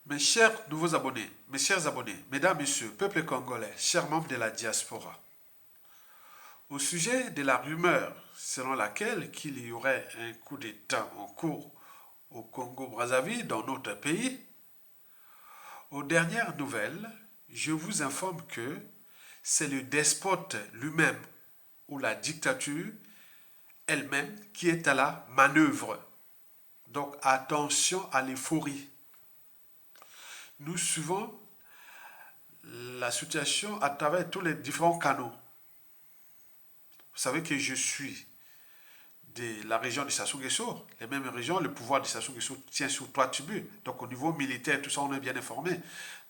Mes chers nouveaux abonnés, mes chers abonnés, mesdames, messieurs, peuple congolais, chers membres de la diaspora, au sujet de la rumeur selon laquelle qu'il y aurait un coup d'État en cours au Congo-Brazzaville, dans notre pays, aux dernières nouvelles, je vous informe que c'est le despote lui-même ou la dictature elle-même qui est à la manœuvre. Donc attention à l'euphorie. Nous suivons la situation à travers tous les différents canaux. Vous savez que je suis de la région de Sassou Nguesso, les mêmes régions, le pouvoir de Sassou Nguesso tient sur trois tribus. Donc au niveau militaire, tout ça, on est bien informé.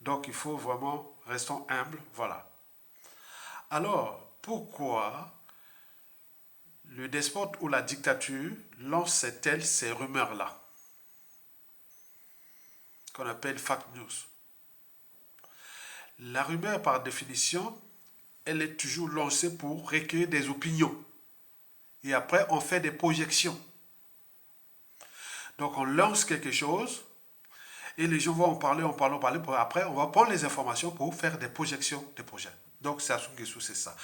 Donc il faut vraiment rester humble, voilà. Alors, pourquoi le despote ou la dictature lance-t-elle ces rumeurs-là, qu'on appelle fake news? La rumeur, par définition, elle est toujours lancée pour recueillir des opinions. Et après, on fait des projections. Donc, on lance quelque chose et les gens vont en parler, en parler, en parler. Après, on va prendre les informations pour faire des projections des projets. Donc, c'est Sassou Nguesso, c'est ça.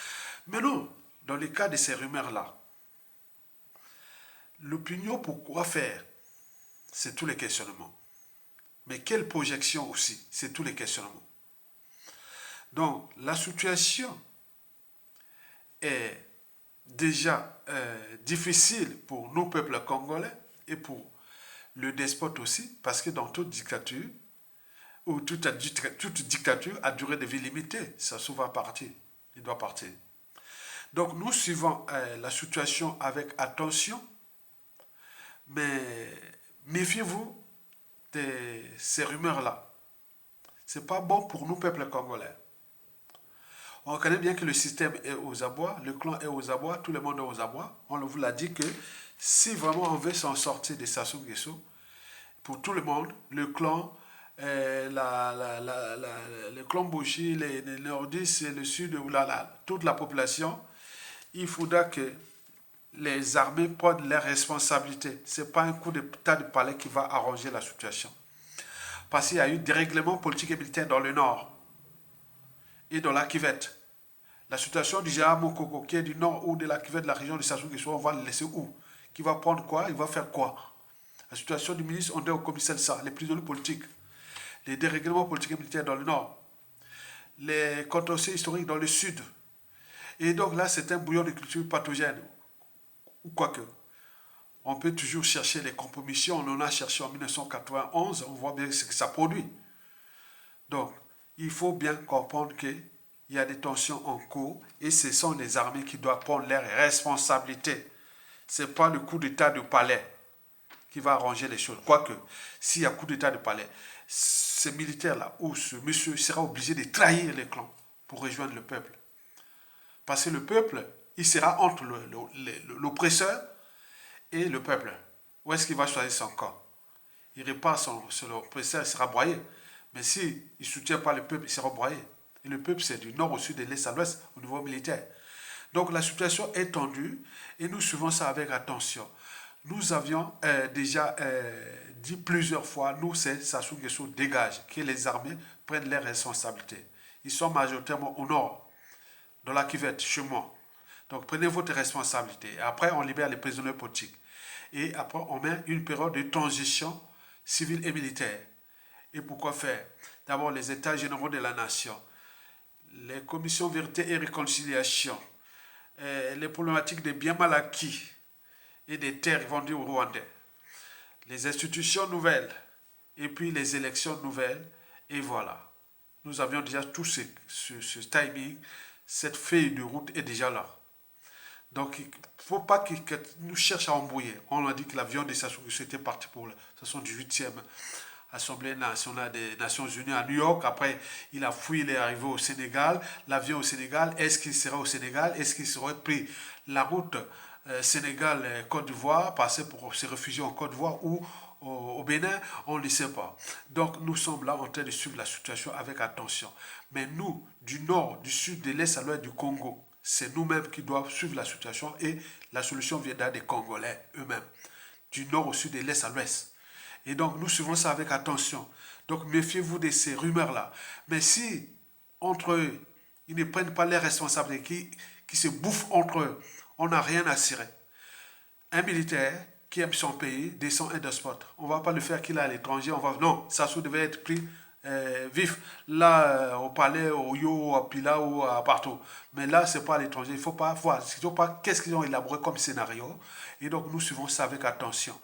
Mais non, dans le cas de ces rumeurs-là, l'opinion, pourquoi faire? C'est tous les questionnements. Mais quelle projection aussi? C'est tous les questionnements. Donc, la situation est déjà difficile pour nos peuples congolais et pour le despote aussi, parce que dans toute dictature, ou toute dictature a durée de vie limitée, ça va partir, il doit partir. Donc nous suivons la situation avec attention, mais méfiez-vous de ces rumeurs-là. C'est pas bon pour nous, peuple congolais. On connaît bien que le système est aux abois, le clan est aux abois, tout le monde est aux abois. On vous l'a dit que si vraiment on veut s'en sortir de Sassou Nguesso, pour tout le monde, le clan, le clan Bouchi, les nordistes, le sud, toute la population, il faudra que les armées prennent leurs responsabilités. Ce n'est pas un coup d'état de palais qui va arranger la situation. Parce qu'il y a eu des règlements politiques et militaires dans le nord et dans la Kivette. La situation du général Mokoko, qui est du nord ou de la Kivette, de la région de Sassou Nguesso, on va le laisser où? Qui va prendre quoi? Il va faire quoi? La situation du ministre Ondé au commissaire ça, les prisonniers politiques, les dérèglements politiques et militaires dans le nord, les contentieux historiques dans le sud. Et donc là, c'est un bouillon de culture pathogène. Ou quoique, on peut toujours chercher les compromissions. On en a cherché en 1991, on voit bien ce que ça produit. Donc, il faut bien comprendre qu'il y a des tensions en cours et ce sont les armées qui doivent prendre leurs responsabilités. Ce n'est pas le coup d'état de palais qui va arranger les choses. Quoique, s'il y a coup d'état de palais, ce militaire-là ou ce monsieur sera obligé de trahir les clans pour rejoindre le peuple. Parce que le peuple, il sera entre l'oppresseur et le peuple. Où est-ce qu'il va choisir son camp? Il repart sur l'oppresseur, il sera broyé. Mais s'il ne soutient pas le peuple, il sera broyé. Et le peuple, c'est du nord au sud, de l'est à l'ouest, au niveau militaire. Donc la situation est tendue et nous suivons ça avec attention. Nous avions déjà dit plusieurs fois, nous, c'est Sassou Nguesso dégage, que les armées prennent leurs responsabilités. Ils sont majoritairement au nord, dans la Kivette, chez moi. Donc prenez votre responsabilité. Et après, on libère les prisonniers politiques. Et après, on met une période de transition civile et militaire. Et pourquoi faire? D'abord, les états généraux de la nation, les commissions vérité et réconciliation, les problématiques des biens mal acquis et des terres vendues aux Rwandais, les institutions nouvelles et puis les élections nouvelles. Et voilà. Nous avions déjà tout ce timing, cette feuille de route est déjà là. Donc, il ne faut pas qu'ils nous cherchent à embrouiller. On a dit que l'avion de Sassou Nguesso était parti pour la 78e Assemblée nationale des Nations Unies à New York. Après, il a fui, il est arrivé au Sénégal. L'avion au Sénégal, est-ce qu'il serait au Sénégal? Est-ce qu'il serait pris la route Sénégal-Côte d'Ivoire, passer pour se réfugier en Côte d'Ivoire ou au Bénin? On ne sait pas. Donc, nous sommes là en train de suivre la situation avec attention. Mais nous, du nord, du sud, de l'est à l'ouest du Congo, c'est nous-mêmes qui doivent suivre la situation et la solution viendra des Congolais eux-mêmes, du nord au sud, de l'est à l'ouest. Et donc, nous suivons ça avec attention. Donc méfiez-vous de ces rumeurs-là. Mais si, entre eux, ils ne prennent pas les responsabilités, qui se bouffent entre eux, on n'a rien à cirer. Un militaire qui aime son pays descend un despote. On ne va pas le faire qu'il est à l'étranger. Non, Sassou devait être pris vif, là, au palais, au Yo, à Pila ou à partout. Mais là, c'est pas à l'étranger. Il ne faut pas voir. Il faut pas qu'est-ce qu'ils ont élaboré comme scénario. Et donc, nous suivons ça avec attention.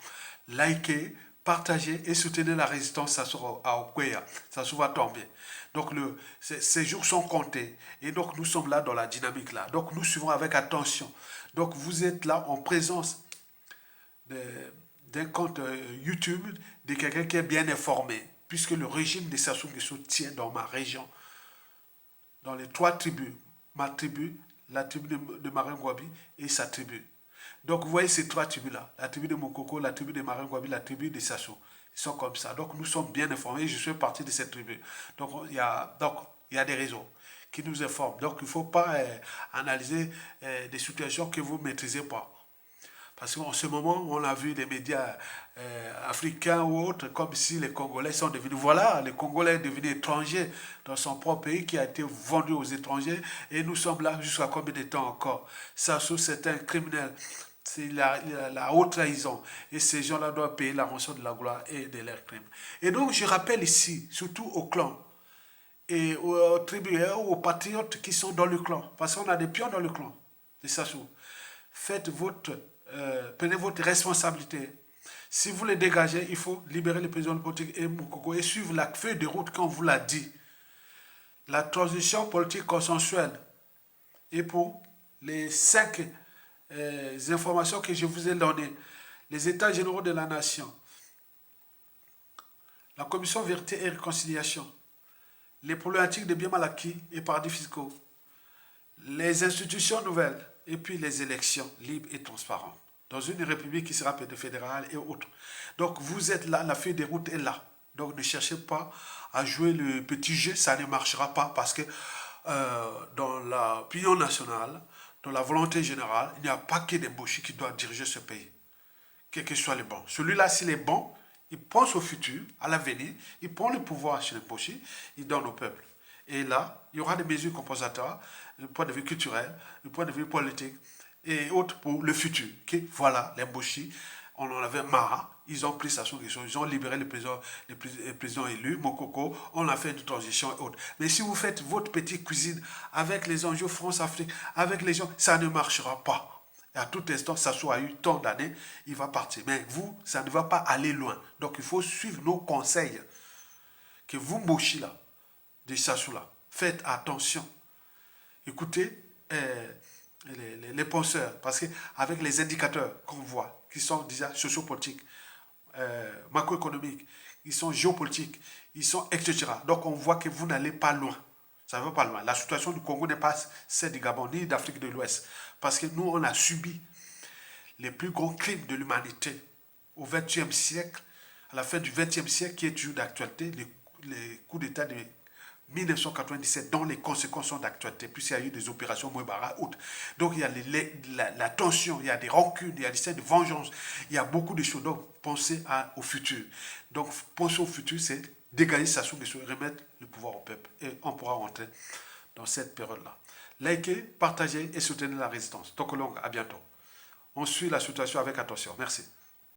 Likez, partagez et soutenez la résistance Sassou à Okweya. Sassou va tomber. Donc, ces jours sont comptés. Et donc, nous sommes là dans la dynamique là. Donc, nous suivons avec attention. Donc, vous êtes là en présence d'un compte YouTube de quelqu'un qui est bien informé, puisque le régime de Sassou Nguesso tient dans ma région, dans les 3 tribus, ma tribu, la tribu de Maringouabi et sa tribu. Donc vous voyez ces 3 tribus-là, la tribu de Mokoko, la tribu de Maringouabi, la tribu de Sassou, ils sont comme ça. Donc nous sommes bien informés, je suis partie de cette tribu. Donc il y a des réseaux qui nous informent. Donc il ne faut pas analyser des situations que vous ne maîtrisez pas. Parce qu'en ce moment, on a vu les médias africains ou autres, comme si les Congolais sont devenus, voilà, les Congolais sont devenus étrangers dans son propre pays qui a été vendu aux étrangers. Et nous sommes là jusqu'à combien de temps encore? Sassou, c'est un criminel. C'est la haute trahison. Et ces gens-là doivent payer la rançon de la gloire et de leurs crimes. Et donc, je rappelle ici, surtout aux clans et aux tribus, aux patriotes qui sont dans le clan, parce qu'on a des pions dans le clan de Sassou. Prenez votre responsabilité. Si vous les dégagez, il faut libérer les prisonniers politiques et Moukoko et suivre la feuille de route comme vous l'a dit. La transition politique consensuelle. Et pour les 5 informations que je vous ai données, les États généraux de la nation, la commission vérité et réconciliation, les problématiques de biens mal acquis et paradis fiscaux, les institutions nouvelles, et puis les élections libres et transparentes. Dans une république qui sera fédérale et autres. Donc vous êtes là, la feuille de route est là. Donc ne cherchez pas à jouer le petit jeu, ça ne marchera pas parce que dans l'opinion nationale, dans la volonté générale, il n'y a pas que des Mboshi qui doivent diriger ce pays. Quel que soit le bon. Celui-là, s'il est bon, il pense au futur, à l'avenir, il prend le pouvoir chez les Mboshi, il donne au peuple. Et là, il y aura des mesures compensatoires, du point de vue culturel, du point de vue politique, et autres pour le futur. Okay? Voilà, les Mboshi, on en avait marre, ils ont pris sa solution, ils ont libéré les présidents élus, Mokoko, on a fait une transition et autres. Mais si vous faites votre petite cuisine avec les enjeux France-Afrique, avec les gens, ça ne marchera pas. Et à tout instant, Sassou a eu tant d'années, il va partir. Mais vous, ça ne va pas aller loin. Donc il faut suivre nos conseils. Que vous, Mboshi, là, de Sassou, là, faites attention. Écoutez les penseurs, parce qu'avec les indicateurs qu'on voit, qui sont déjà sociopolitiques, macroéconomiques, ils sont géopolitiques, ils sont etc. Donc on voit que vous n'allez pas loin. Ça ne va pas loin. La situation du Congo n'est pas celle du Gabon ni d'Afrique de l'Ouest. Parce que nous, on a subi les plus gros crimes de l'humanité au XXe siècle, à la fin du XXe siècle, qui est toujours d'actualité, les coups d'État de 1997, dont les conséquences sont d'actualité, puisqu'il y a eu des opérations Mouebara autres. Donc il y a la tension, il y a des rancunes, il y a des scènes de vengeance, il y a beaucoup de choses. Donc pensez au futur. Donc penser au futur, c'est dégager Sassou Nguesso et remettre le pouvoir au peuple. Et on pourra rentrer dans cette période-là. Likez, partagez et soutenez la résistance. Tokolong, à bientôt. On suit la situation avec attention. Merci.